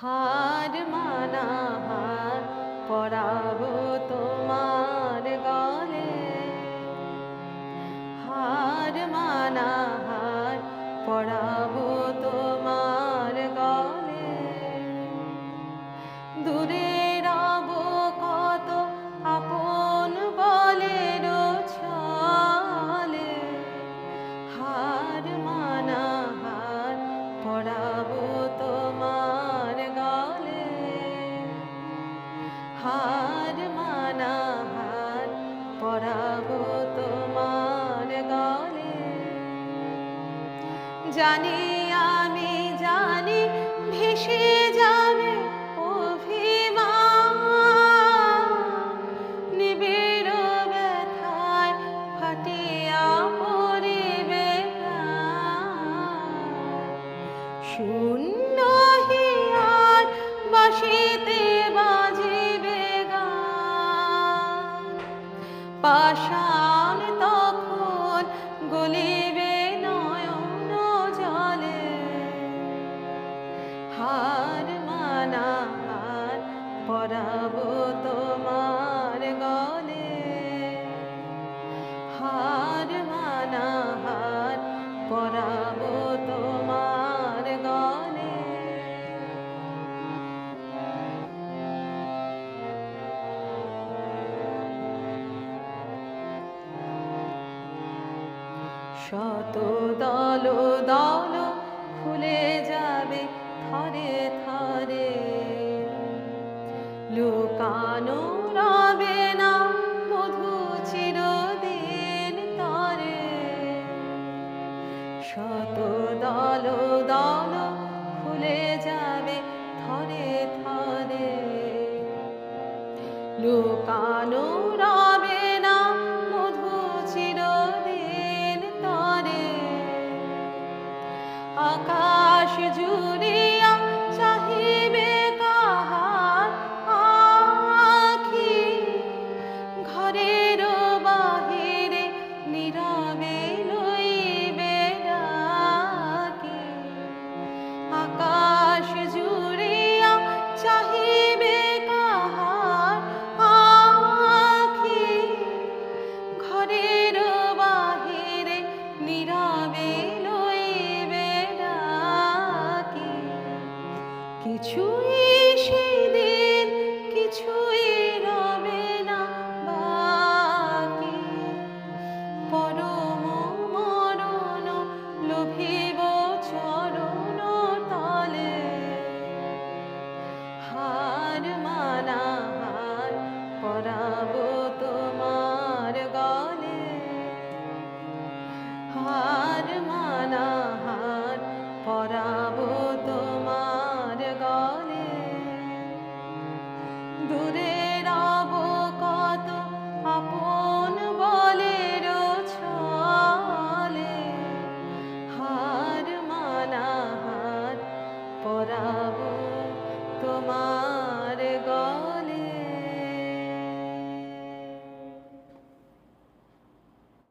হার মানা হার পরাবো তোমার গলে, হার মানা হার পরাবো তোমার গলে। দূরে রব কত আপন বলের ছলে, হার মানা হার পরাবো তোমার গলে, হার মানা হার পরাবো তোমার গলে। জানি আমি জানি ভেসে যাবে অভিমান, নিবিড় ব্যথায় ফাটিয়া পড়িবে প্রাণ। শূন্য হিয়ার বাঁশিতে বাজিবে গান, পাষাণ তখন গলিবে নয়ন জলে। হার মানা হার পরাবো তোমার গলে, হার মানা হার পরাবো তোমার গলে। শত দল দল খুলে যাবে থরে থরে, লুকানো রবে না মধু চিরদিন তরে। শত দল দল খুলে যাবে থরে থরে, লুকানো রবে না মধু চিরদিন তরে। আকাশ জুড়িয়া চাহিবে কাহার আখি, ঘরের বাহিরে নীরবে লইবে ডাকি। আকাশ জুড়িয়া চাহিবে কাহার আখি, ঘরের বাহিরে নীরবে লইবে ডাকি। কিছুই সেদিন কিছুই রবে না বাকি, পরম মরণ লোভিব চরণ তলে। হার মানা হার পরাবো তোমার গলে, হার মানা হার পরাবো